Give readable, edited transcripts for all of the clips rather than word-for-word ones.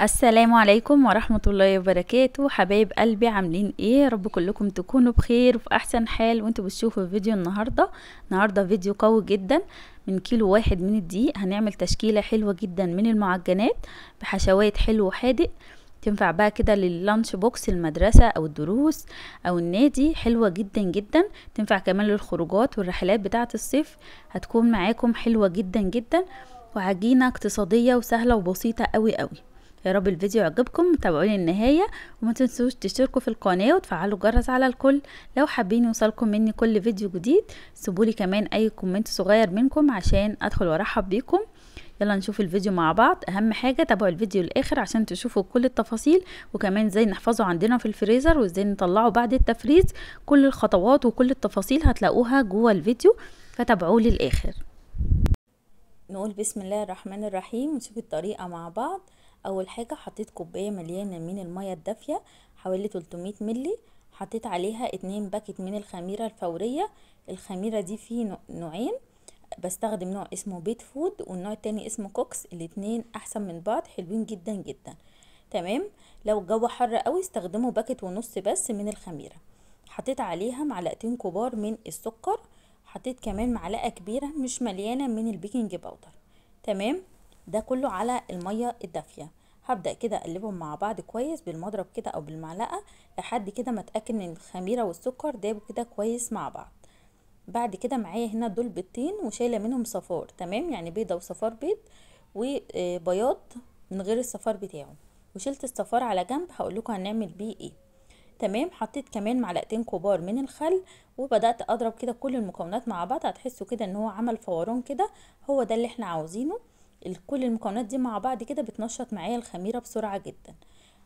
السلام عليكم ورحمة الله وبركاته. حبايب قلبي عاملين ايه؟ يا رب كلكم تكونوا بخير وفي احسن حال وانتوا بتشوفوا الفيديو النهاردة فيديو قوي جدا. من كيلو واحد من الدقيق هنعمل تشكيلة حلوة جدا من المعجنات بحشوات حلو وحادق، تنفع بقى كده لللانش بوكس المدرسة او الدروس او النادي. حلوة جدا جدا، تنفع كمان للخروجات والرحلات بتاعة الصيف، هتكون معاكم حلوة جدا جدا، وعجينة اقتصادية وسهلة وبسيطة قوي قوي. يا رب الفيديو يعجبكم، تابعوني النهاية وما تنسوش تشتركوا في القناة وتفعلوا الجرس على الكل لو حابين يوصلكم مني كل فيديو جديد. سيبولي كمان اي كومنت صغير منكم عشان ادخل وارحب بيكم. يلا نشوف الفيديو مع بعض. اهم حاجة تابعوا الفيديو للاخر عشان تشوفوا كل التفاصيل، وكمان ازاي نحفظه عندنا في الفريزر وازاي نطلعه بعد التفريز. كل الخطوات وكل التفاصيل هتلاقوها جوه الفيديو، فتابعوه للاخر. نقول بسم الله الرحمن الرحيم ونشوف الطريقة مع بعض. اول حاجة حطيت كوباية مليانة من المية الدافية حوالي 300 ملي، حطيت عليها 2 باكت من الخميرة الفورية. الخميرة دي في نوعين، بستخدم نوع اسمه بيت فود والنوع التاني اسمه كوكس، الاتنين احسن من بعض، حلوين جدا جدا. تمام. لو الجو حر قوي استخدموا باكت ونص بس من الخميرة. حطيت عليها معلقتين كبار من السكر، حطيت كمان معلقة كبيرة مش مليانة من البيكنج باودر. تمام. ده كله على المية الدافية. هبدأ كده اقلبهم مع بعض كويس بالمضرب كده او بالمعلقة لحد كده ما اتأكد ان الخميرة والسكر دابوا كده كويس مع بعض. بعد كده معايا هنا دول بيضتين وشايله منهم صفار، تمام، يعني بيضه وصفار بيض وبياض من غير الصفار بتاعه، وشلت الصفار على جنب هقول لكم هنعمل بيه ايه. تمام. حطيت كمان معلقتين كبار من الخل وبدات اضرب كده كل المكونات مع بعض. هتحسوا كده ان هو عمل فوران كده، هو ده اللي احنا عاوزينه. كل المكونات دي مع بعض كده بتنشط معايا الخميره بسرعه جدا.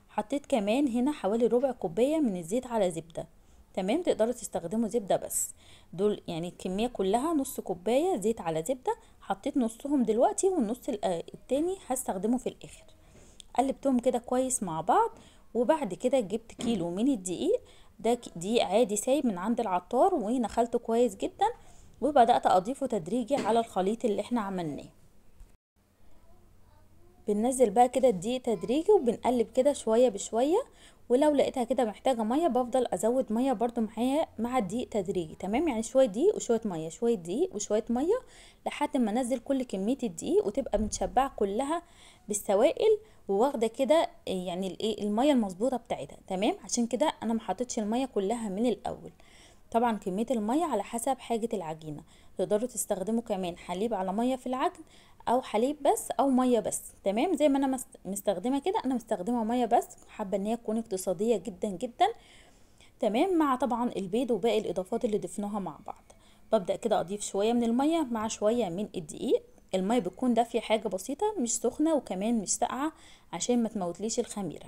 حطيت كمان هنا حوالي ربع كوبايه من الزيت على زبده. تمام. تقدروا تستخدموا زبده بس، دول يعني الكميه كلها نص كوبايه زيت على زبده. حطيت نصهم دلوقتي والنص التاني هستخدمه في الاخر. قلبتهم كده كويس مع بعض، وبعد كده جبت كيلو من الدقيق. ده دقيق عادي سايب من عند العطار ونخلته كويس جدا، وبدأت اضيفه تدريجي على الخليط اللي احنا عملناه. بننزل بقى كده الدقيق تدريجي وبنقلب كده شوية بشوية، ولو لقيتها كده محتاجة مية بفضل ازود مية برضو معايا مع الدقيق تدريجي. تمام، يعني شوية دقيق وشوية مية، شوية دقيق وشوية مية، لحد ما انزل كل كمية الدقيق وتبقى متشبعة كلها بالسوائل وواخدة كده يعني الايه المية المظبوطة بتاعتها. تمام. عشان كده انا محطتش المية كلها من الاول. طبعا كمية المية على حسب حاجة العجينة. تقدروا تستخدموا كمان حليب على مية في العجن، او حليب بس او مية بس. تمام. زي ما انا مستخدمة كده، انا مستخدمة مية بس، حابة ان هي تكون اقتصادية جدا جدا. تمام. مع طبعا البيض وباقي الاضافات اللي ضفناها مع بعض. ببدأ كده اضيف شوية من المية مع شوية من الدقيق. المية بتكون دافية حاجة بسيطة، مش سخنة وكمان مش ساقعة عشان ما تموتليش الخميرة.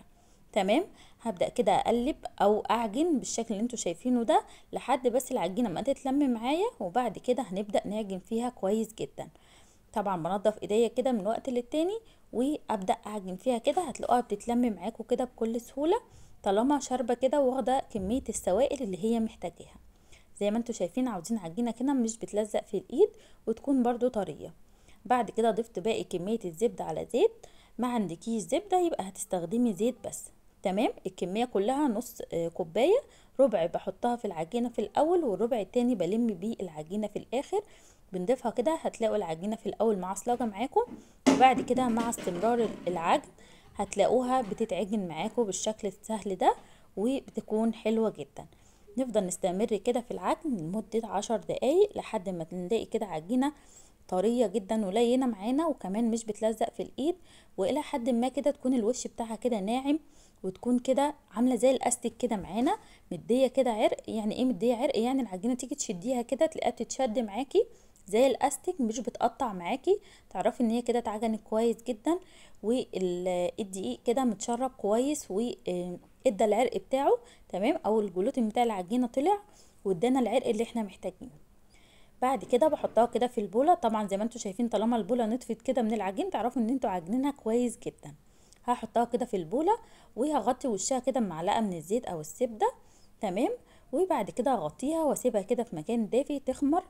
تمام. هبدأ كده اقلب او اعجن بالشكل اللي انتوا شايفينه ده لحد بس العجينة ما تتلم معايا، وبعد كده هنبدأ نعجن فيها كويس جدا. طبعا بنضف ايديا كده من وقت للتاني وابدأ اعجن فيها كده، هتلاقوها بتتلم معاكم كده بكل سهولة طالما شاربة كده واخدة كمية السوائل اللي هي محتاجاها. زي ما انتوا شايفين عاوزين عجينة كده مش بتلزق في الايد وتكون برضو طرية. بعد كده ضفت باقي كمية الزبدة على زيت. ما عندكيش زبدة يبقى هتستخدمي زيت بس. تمام. الكمية كلها نص كوباية، ربع بحطها في العجينة في الاول والربع التاني بلم بيه العجينة في الاخر. بنضيفها كده هتلاقوا العجينة في الاول معصلجة معاكم، وبعد كده مع استمرار العجن هتلاقوها بتتعجن معاكم بالشكل السهل ده وبتكون حلوة جدا. نفضل نستمر كده في العجن لمدة 10 دقايق لحد ما نلاقي كده عجينة طرية جدا ولينة معانا وكمان مش بتلزق في الايد، والى حد ما كده تكون الوش بتاعها كده ناعم وتكون كده عاملة زي الاستيك كده معانا، مدية كده عرق. يعني ايه مدية عرق؟ يعني العجينة تيجي تشديها كده تلاقيها بتتشد معاكي زي الاستيك، مش بتقطع معاكي. تعرفي ان هي كده اتعجنت كويس جدا، والدقيق كده متشرب كويس وادى العرق بتاعه. تمام. او الجلوتين بتاع العجينة طلع وادانا العرق اللي احنا محتاجينه. بعد كده بحطها كده في البوله. طبعا زي ما انتوا شايفين طالما البوله نطفت كده من العجين تعرفوا ان انتوا عاجنينها كويس جدا. هحطها كده في البوله وهغطي وشها كده بمعلقه من الزيت او الزبده. تمام. وبعد كده اغطيها واسيبها كده في مكان دافي تخمر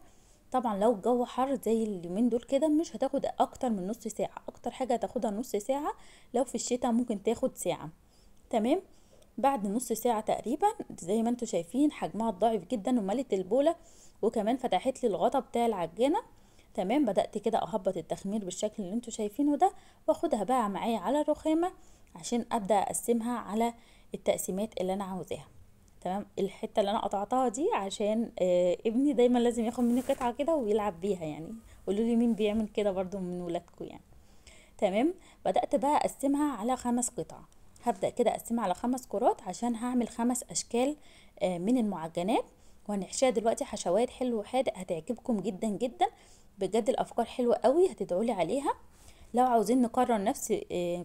طبعا لو الجو حر زي اليومين دول كده مش هتاخد اكتر من نص ساعة، اكتر حاجة هتاخدها نص ساعة، لو في الشتاء ممكن تاخد ساعة. تمام. بعد نص ساعة تقريبا زي ما انتوا شايفين حجمها ضعيف جدا وملت البولة، وكمان فتحت لي الغطا بتاع العجينة. تمام. بدأت كده اهبط التخمير بالشكل اللي انتوا شايفينه ده، واخدها بقى معايا على الرخامة عشان ابدأ اقسمها على التقسيمات اللي انا عاوزاها. تمام. الحته اللي انا قطعتها دي عشان ابني دايما لازم ياخد مني قطعه كده ويلعب بيها يعني. قولوا لي مين بيعمل كده برضو من ولادكم يعني. تمام. بدات بقى اقسمها على 5 قطع. هبدا كده اقسمها على 5 كرات عشان هعمل 5 اشكال من المعجنات، وهنحشيها دلوقتي حشوات حلو وحادق هتعجبكم جدا جدا. بجد الافكار حلوه قوي، هتدعولي عليها. لو عاوزين نكرر نفس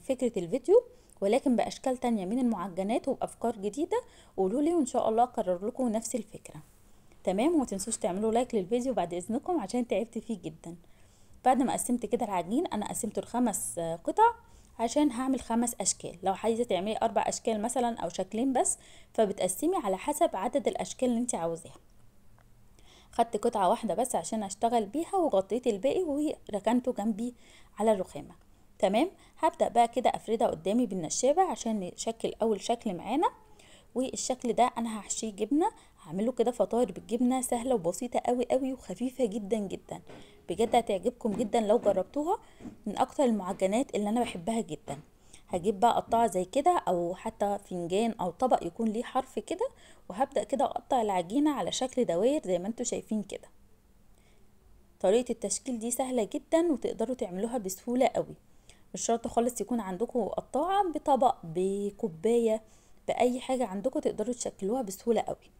فكره الفيديو ولكن باشكال تانية من المعجنات وبافكار جديده قولولي، وان شاء الله اكرر لكم نفس الفكره. تمام. وما تنسوش تعملوا لايك للفيديو بعد اذنكم عشان تعبت فيه جدا. بعد ما قسمت كده العجين انا قسمته ل5 قطع عشان هعمل 5 اشكال. لو عايزه تعملي 4 اشكال مثلا او شكلين بس فبتقسمي على حسب عدد الاشكال اللي انت عاوزاها. خدت قطعه واحده بس عشان اشتغل بيها وغطيت الباقي وركنته جنبي على الرخامه. تمام. هبدأ بقى كده افردها قدامي بالنشابة عشان نشكل اول شكل معانا. والشكل ده انا هحشيه جبنة، هعمله كده فطاير بالجبنة سهلة وبسيطة قوي قوي وخفيفة جدا جدا. بجد هتعجبكم جدا لو جربتوها، من اكتر المعجنات اللي انا بحبها جدا. هجيب بقى قطعة زي كده او حتى فنجان او طبق يكون ليه حرف كده، وهبدأ كده اقطع العجينة على شكل دواير زي ما انتوا شايفين كده. طريقة التشكيل دي سهلة جدا وتقدروا تعملوها بسهولة قوي. مش شرط خالص يكون عندكم قطاعة، بطبق بكوباية بأي حاجة عندكم تقدروا تشكلوها بسهولة قوي.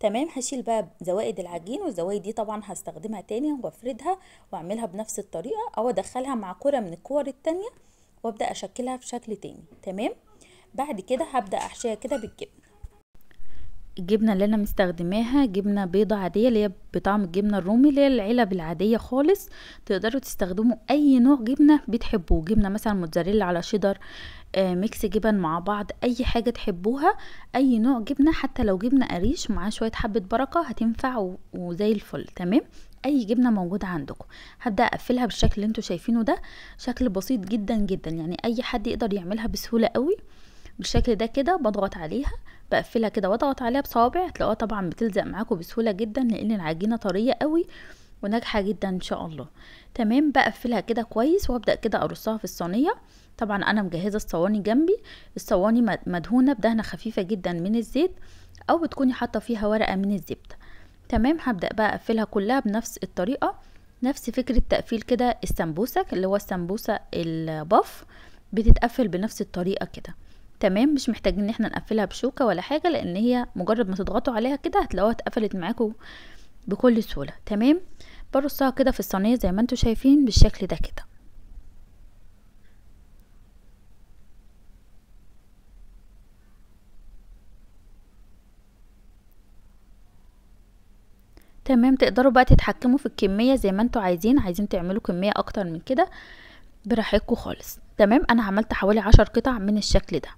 تمام. هشيل بقى زوائد العجين، والزوائد دي طبعا هستخدمها تاني وافردها واعملها بنفس الطريقة او ادخلها مع كرة من الكور التانية وابدأ اشكلها في شكل تاني. تمام. بعد كده هبدأ احشيها كده بالجبنة. الجبنه اللي انا مستخدماها جبنه بيضه عاديه اللي هي بطعم الجبنه الرومي اللي هي العلب العاديه خالص. تقدروا تستخدموا اي نوع جبنه بتحبوه، جبنه مثلا موتزاريلا على شيدر، ميكس جبن مع بعض، اي حاجه تحبوها، اي نوع جبنه، حتى لو جبنه قريش معاه شويه حبه بركه هتنفع وزي الفل. تمام. اي جبنه موجوده عندكم. هبدا اقفلها بالشكل اللي انتوا شايفينه ده، شكل بسيط جدا جدا يعني اي حد يقدر يعملها بسهوله قوي. بالشكل ده كده بضغط عليها، بقفلها كده واضغط عليها بصوابع، هتلاقوها طبعا بتلزق معاكم بسهوله جدا لان العجينه طريه قوي وناجحه جدا ان شاء الله. تمام. بقفلها كده كويس وابدا كده ارصها في الصينيه. طبعا انا مجهزه الصواني جنبي، الصواني مدهونه بدهنه خفيفه جدا من الزيت او بتكوني حاطه فيها ورقه من الزبده. تمام. هبدا بقى اقفلها كلها بنفس الطريقه، نفس فكره تقفيل كده السمبوسك اللي هو السمبوسه الباف بتتقفل بنفس الطريقه كده. تمام. مش محتاجين ان احنا نقفلها بشوكة ولا حاجة لان هي مجرد ما تضغطوا عليها كده هتلاقوها اتقفلت معاكم بكل سهولة. تمام. برصها كده في الصينية زي ما انتوا شايفين بالشكل ده كده. تمام. تقدروا بقى تتحكموا في الكمية زي ما انتوا عايزين تعملوا كمية اكتر من كده براحتكم خالص. تمام. انا عملت حوالي 10 قطع من الشكل ده.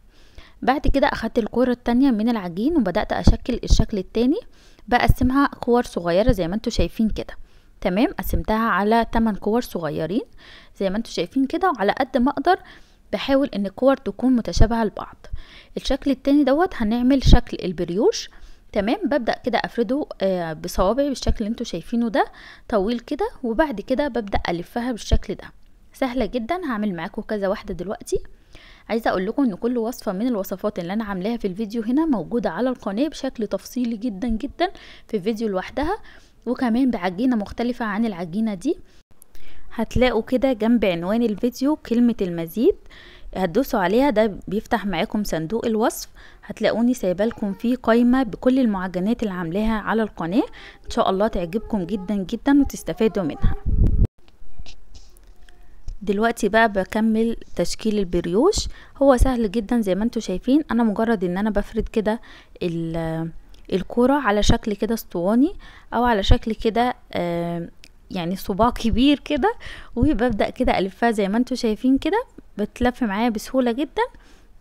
بعد كده اخدت الكورة التانية من العجين وبدأت اشكل الشكل التاني، بقسمها كور صغيرة زي ما انتوا شايفين كده. تمام. قسمتها على 8 كور صغيرين زي ما انتوا شايفين كده، وعلى قد ما اقدر بحاول ان الكور تكون متشابهة لبعض. الشكل التاني دوت هنعمل شكل البريوش. تمام. ببدأ كده افرده بصوابعي بالشكل اللي انتوا شايفينه ده طويل كده، وبعد كده ببدأ الفها بالشكل ده. سهلة جدا. هعمل معاكم كذا واحدة دلوقتي. عايزه اقول لكم ان كل وصفه من الوصفات اللي انا عاملاها في الفيديو هنا موجوده على القناه بشكل تفصيلي جدا جدا في فيديو لوحدها، وكمان بعجينه مختلفه عن العجينه دي. هتلاقوا كده جنب عنوان الفيديو كلمه المزيد، هتدوسوا عليها ده بيفتح معاكم صندوق الوصف، هتلاقوني سايبالكم فيه قائمه بكل المعجنات اللي عاملاها على القناه. ان شاء الله تعجبكم جدا جدا وتستفادوا منها. دلوقتي بقى بكمل تشكيل البريوش. هو سهل جدا زي ما انتوا شايفين. انا مجرد ان انا بفرد كده الكرة على شكل كده اسطواني او على شكل كده يعني صباع كبير كده، وببدأ كده الفها زي ما انتوا شايفين كده، بتلف معايا بسهولة جدا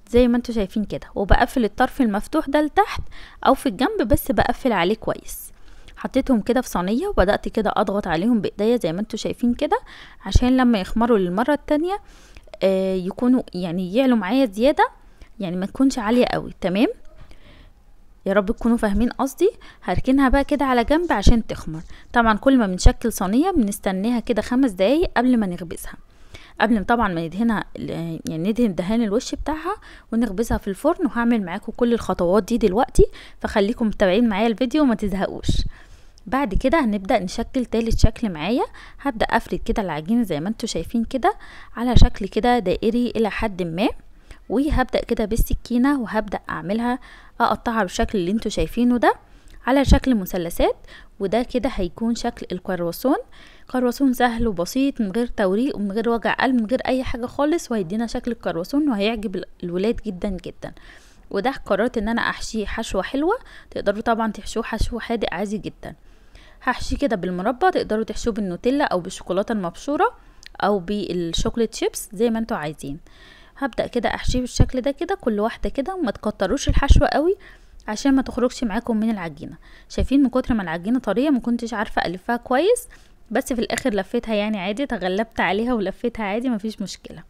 زي ما انتوا شايفين كده، وبقفل الطرف المفتوح ده لتحت او في الجنب بس بقفل عليه كويس. حطيتهم كده في صينيه وبدات كده اضغط عليهم بايديا زي ما انتوا شايفين كده، عشان لما يخمروا للمره التانية يكونوا يعني يعلوا معايا زياده، يعني ما تكونش عاليه قوي. تمام، يا رب تكونوا فاهمين قصدي. هركنها بقى كده على جنب عشان تخمر. طبعا كل ما بنشكل صينيه بنستناها كده 5 دقايق قبل ما نخبزها، قبل طبعا ما ندهنها، يعني ندهن دهان الوش بتاعها ونخبزها في الفرن. وهعمل معاكم كل الخطوات دي دلوقتي، فخليكم متابعين معايا الفيديو وما تزهقوش. بعد كده هنبدأ نشكل تالت شكل معايا. هبدأ افرد كده العجينة زي ما انتوا شايفين كده على شكل كده دائري الى حد ما، وهبدأ كده بالسكينة وهبدأ اعملها اقطعها بالشكل اللي انتوا شايفينه ده على شكل مثلثات. وده كده هيكون شكل الكرواسون. كرواسون سهل وبسيط من غير توريق ومن غير وجع قلب من غير اي حاجة خالص، وهيدينا شكل الكرواسون وهيعجب الولاد جدا جدا. وده قررت ان انا احشيه حشوة حلوة، تقدروا طبعا تحشوه حشو حادق عادي جدا. هحشيه كده بالمربى، تقدروا تحشوه بالنوتيلا او بالشوكولاتة المبشورة او بالشوكولات شيبس زي ما انتوا عايزين. هبدأ كده احشيه بالشكل ده كده كل واحدة كده، وما تكتروش الحشوة قوي عشان ما تخرجش معاكم من العجينة. شايفين من كتر ما العجينة طرية ما كنتش عارفة الفها كويس، بس في الاخر لفيتها يعني عادي، تغلبت عليها ولفيتها عادي مفيش مشكلة.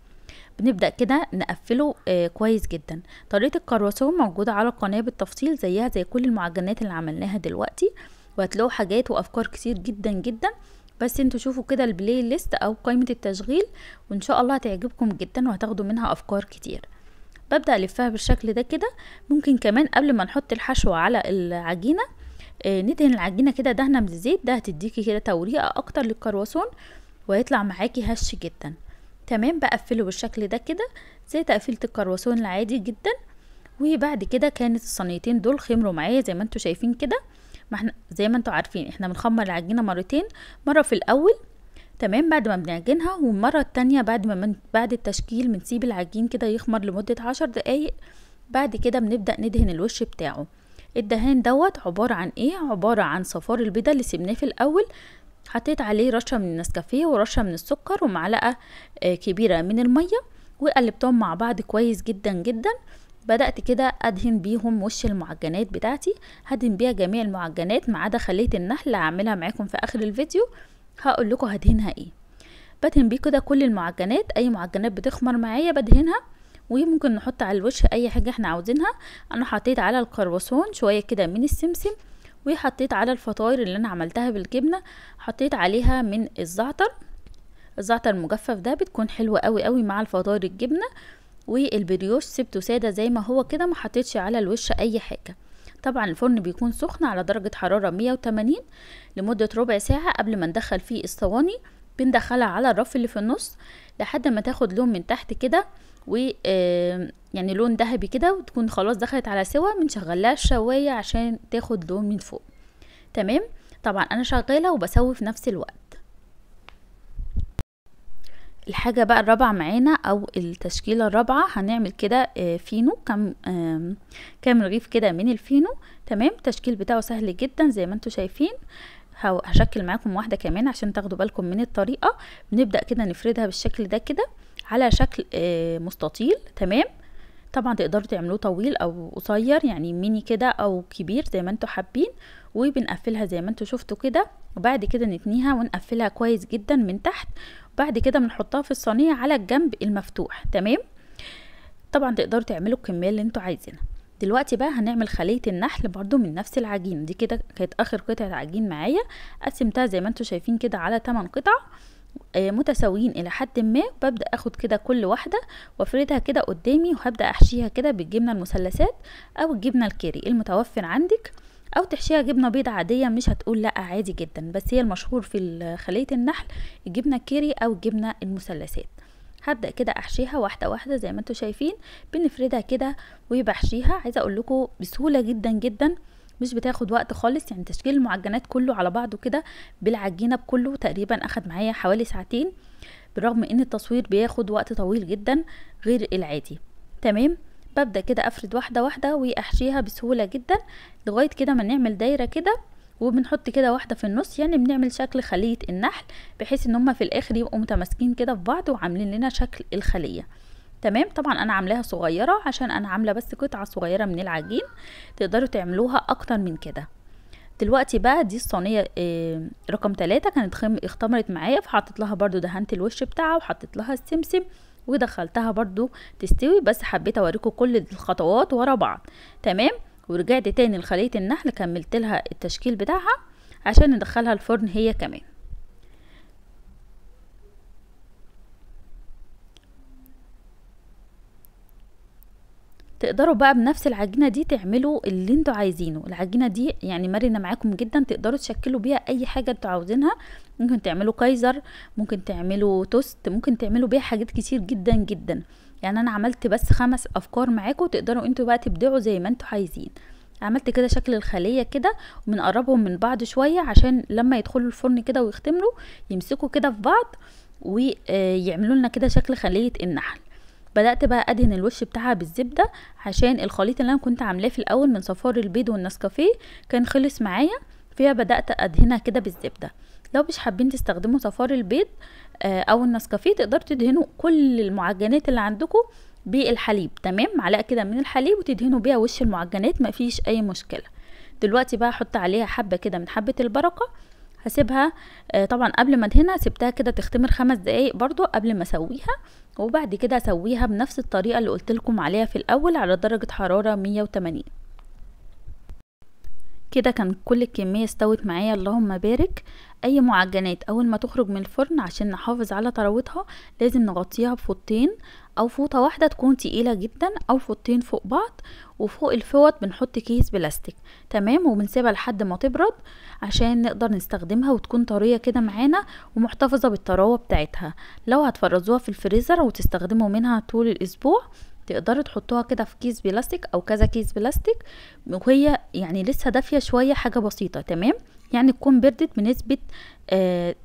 بنبدأ كده نقفله كويس جدا. طريقة الكرواسون موجودة على القناة بالتفصيل زيها زي كل المعجنات اللي عملناها دلوقتي، وهتلاقوا حاجات وافكار كتير جدا جدا. بس انتوا شوفوا كده البلاي ليست او قائمة التشغيل، وان شاء الله هتعجبكم جدا وهتاخدوا منها افكار كتير. ببدأ الفها بالشكل ده كده. ممكن كمان قبل ما نحط الحشوة على العجينة ندهن العجينة كده دهنة من الزيت، ده هتديكي كده توريقة اكتر للكرواسون وهيطلع معاكي هش جدا. تمام، بقفله بالشكل ده كده زي تقفيلة الكرواسون العادي جدا. وبعد كده كانت الصينيتين دول خمروا معايا زي ما انتوا شايفين كده. ما احنا زي ما انتوا عارفين احنا بنخمر العجينة مرتين، مرة في الاول تمام بعد ما بنعجنها، والمرة التانية بعد التشكيل بنسيب العجين كده يخمر لمدة 10 دقايق. بعد كده بنبدأ ندهن الوش بتاعه. الدهان دوت عبارة عن ايه؟ عبارة عن صفار البيضة اللي سيبناه في الاول، حطيت عليه رشة من النسكافيه ورشة من السكر ومعلقة كبيرة من المية، وقلبتهم مع بعض كويس جدا جدا. بدأت كده ادهن بيهم وش المعجنات بتاعتي. هدهن بيها جميع المعجنات ما عدا خلية النحل اللي هعملها معاكم في اخر الفيديو، هقول لكم هدهنها ايه. بدهن بيه كده كل المعجنات، اي معجنات بتخمر معايا بدهنها. وممكن نحط على الوش اي حاجة احنا عاوزينها. انا حطيت على الكرواسون شوية كده من السمسم، وحطيت على الفطاير اللي انا عملتها بالجبنة حطيت عليها من الزعتر. الزعتر المجفف ده بتكون حلوة قوي قوي مع الفطاير الجبنة. والبريوش سبته سادة زي ما هو كده، ما حطيتش على الوش اي حاجة. طبعا الفرن بيكون سخن على درجة حرارة 180 لمدة ربع ساعة قبل ما ندخل فيه الصواني. بندخلها على الرف اللي في النص لحد ما تاخد لون من تحت كده، و يعني لون ذهبي كده، وتكون خلاص دخلت على سوا. بنشغلها الشواية عشان تاخد لون من فوق. تمام، طبعا انا شغالة وبسوي في نفس الوقت. الحاجة بقى الرابعة معانا او التشكيلة الرابعة هنعمل كده فينو، كام رغيف كده من الفينو. تمام، التشكيل بتاعه سهل جدا زي ما انتوا شايفين. هشكل معاكم واحدة كمان عشان تاخدوا بالكم من الطريقة. بنبدأ كده نفردها بالشكل ده كده على شكل مستطيل. تمام، طبعا تقدروا تعملوه طويل او قصير، يعني ميني كده او كبير زي ما انتوا حابين. وبنقفلها زي ما انتوا شفتوا كده، وبعد كده نتنيها ونقفلها كويس جدا من تحت. وبعد كده بنحطها في الصينية على الجنب المفتوح. تمام، طبعا تقدروا تعملوا الكمية اللي انتوا عايزينها. دلوقتي بقى هنعمل خلية النحل برضو من نفس العجين دي كده. كانت اخر قطعة عجين معايا، قسمتها زي ما انتوا شايفين كده على 8 قطع متساويين الى حد ما. ببدأ اخد كده كل واحدة وافردها كده قدامي، وهبدأ احشيها كده بالجبنة المثلثات او الجبنة الكيري المتوفر عندك، او تحشيها جبنة بيضة عادية مش هتقول لا عادي جدا. بس هي المشهور في خلية النحل الجبنة الكيري او الجبنة المثلثات. هبدأ كده احشيها واحدة واحدة زي ما انتوا شايفين. بنفردها كده وبحشيها. عايزة اقول لكم بسهولة جدا جدا، مش بتاخد وقت خالص. يعني تشكيل المعجنات كله على بعضه كده بالعجينة بكله تقريبا اخد معايا حوالي 2 ساعات، بالرغم ان التصوير بياخد وقت طويل جدا غير العادي. تمام، ببدأ كده افرد واحدة واحدة واحشيها بسهولة جدا لغاية كده ما نعمل دايرة كده، وبنحط كده واحدة في النص. يعني بنعمل شكل خلية النحل بحيث ان هما في الاخر يبقوا متماسكين كده في بعض وعاملين لنا شكل الخلية. تمام، طبعا انا عاملاها صغيرة عشان انا عاملة بس قطعة صغيرة من العجين، تقدروا تعملوها اكتر من كده. دلوقتي بقى دي الصينيه رقم 3 كانت اختمرت معايا، فحطيت لها برضو دهنت الوش بتاعها وحطيت لها السمسم ودخلتها برضو تستوي. بس حبيت اوريكم كل الخطوات ورا بعض. تمام. ورجعت تاني لخلية النحل كملت لها التشكيل بتاعها عشان ندخلها الفرن هي كمان. تقدروا بقى بنفس العجينة دي تعملوا اللي انتوا عايزينه. العجينة دي يعني مرنة معاكم جدا، تقدروا تشكلوا بيها اي حاجة انتوا عاوزينها. ممكن تعملوا كايزر، ممكن تعملوا توست، ممكن تعملوا بيها حاجات كتير جدا جدا. يعني انا عملت بس 5 افكار معاكم، تقدروا انتوا بقى تبدعوا زي ما انتوا عايزين. عملت كده شكل الخلية كده وبنقربهم من بعض شوية عشان لما يدخلوا الفرن كده ويختمروا يمسكوا كده في بعض ويعملوا لنا كده شكل خلية النحل. بدأت بقى ادهن الوش بتاعها بالزبدة عشان الخليط اللي انا كنت عاملاه في الاول من صفار البيض والنسكافيه كان خلص معايا، فيها بدأت ادهنها كده بالزبدة. لو مش حابين تستخدموا صفار البيض او النسكافيه تقدروا تدهنوا كل المعجنات اللي عندكم بالحليب. تمام. معلقه كده من الحليب وتدهنوا بيها وش المعجنات، مفيش اي مشكله. دلوقتي بقى احط عليها حبه كده من حبه البركه، هسيبها طبعا قبل ما ادهنها سبتها كده تختمر 5 دقايق برضو قبل ما اسويها، وبعد كده اسويها بنفس الطريقه اللي قلت لكم عليها في الاول على درجه حراره 180. كده كان كل الكمية استوت معايا اللهم بارك. اي معجنات اول ما تخرج من الفرن عشان نحافظ على طراوتها لازم نغطيها بفوطين او فوطة واحدة تكون تقيلة جدا او فوطين فوق بعض، وفوق الفوط بنحط كيس بلاستيك. تمام. وبنسيبها لحد ما تبرد عشان نقدر نستخدمها وتكون طرية كده معانا ومحتفظة بالطراوة بتاعتها. لو هتفرزوها في الفريزر وتستخدموا منها طول الاسبوع تقدروا تحطوها كده في كيس بلاستيك او كذا كيس بلاستيك وهي يعني لسه دافية شوية، حاجة بسيطة. تمام. يعني تكون بردت بنسبة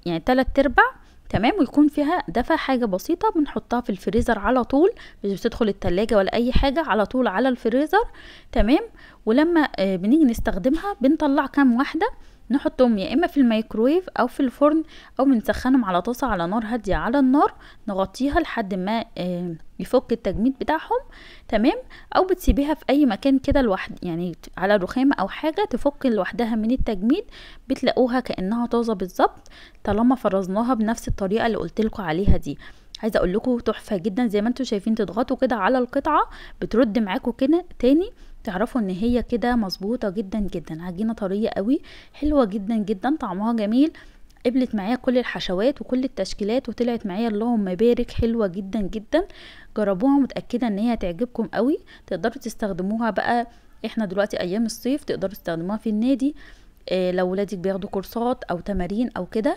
يعني 3/4. تمام. ويكون فيها دفى حاجة بسيطة، بنحطها في الفريزر على طول، مش بتدخل التلاجة ولا اي حاجة، على طول على الفريزر. تمام. ولما بنيجي نستخدمها بنطلع كام واحدة نحطهم يا اما في الميكرويف او في الفرن او بنسخنهم على طاسة على نار هادية على النار، نغطيها لحد ما يفك التجميد بتاعهم. تمام. او بتسيبيها في اي مكان كده لوحد، يعني على رخامة او حاجة تفك لوحدها من التجميد، بتلاقوها كأنها طازة بالظبط طالما فرزناها بنفس الطريقة اللي قلتلكوا عليها دي. عايزه اقول لكم تحفه جدا زي ما انتم شايفين، تضغطوا كده على القطعه بترد معاكم كده تاني، تعرفوا ان هي كده مظبوطه جدا جدا. عجينه طريه قوي، حلوه جدا جدا، طعمها جميل، قبلت معايا كل الحشوات وكل التشكيلات وطلعت معايا اللهم بارك حلوه جدا جدا. جربوها، متاكده ان هي هتعجبكم قوي. تقدروا تستخدموها بقى، احنا دلوقتي ايام الصيف تقدروا تستخدموها في النادي، لو ولادك بياخدوا كورسات او تمارين او كده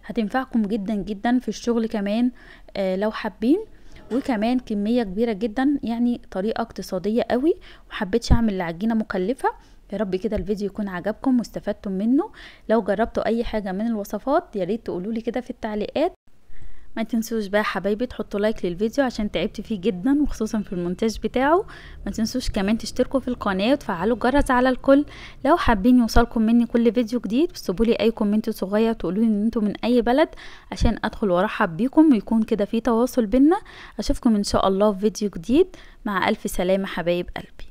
هتنفعكم جدا جدا في الشغل كمان لو حابين. وكمان كمية كبيرة جدا، يعني طريقة اقتصادية قوي، وحبيتش اعمل العجينة مكلفة. يا رب كده الفيديو يكون عجبكم واستفدتم منه. لو جربتوا اي حاجة من الوصفات يا ريت تقولولي كده في التعليقات. ما تنسوش بقى حبايبي تحطوا لايك للفيديو عشان تعبت فيه جدا وخصوصا في المونتاج بتاعه. ما تنسوش كمان تشتركوا في القناة وتفعلوا الجرس على الكل. لو حابين يوصلكم مني كل فيديو جديد اكتبوا لي اي كومنت صغير تقولوا لي ان انتم من اي بلد عشان ادخل وارحب بيكم ويكون كده في تواصل بينا. اشوفكم ان شاء الله في فيديو جديد. مع الف سلامة حبايب قلبي.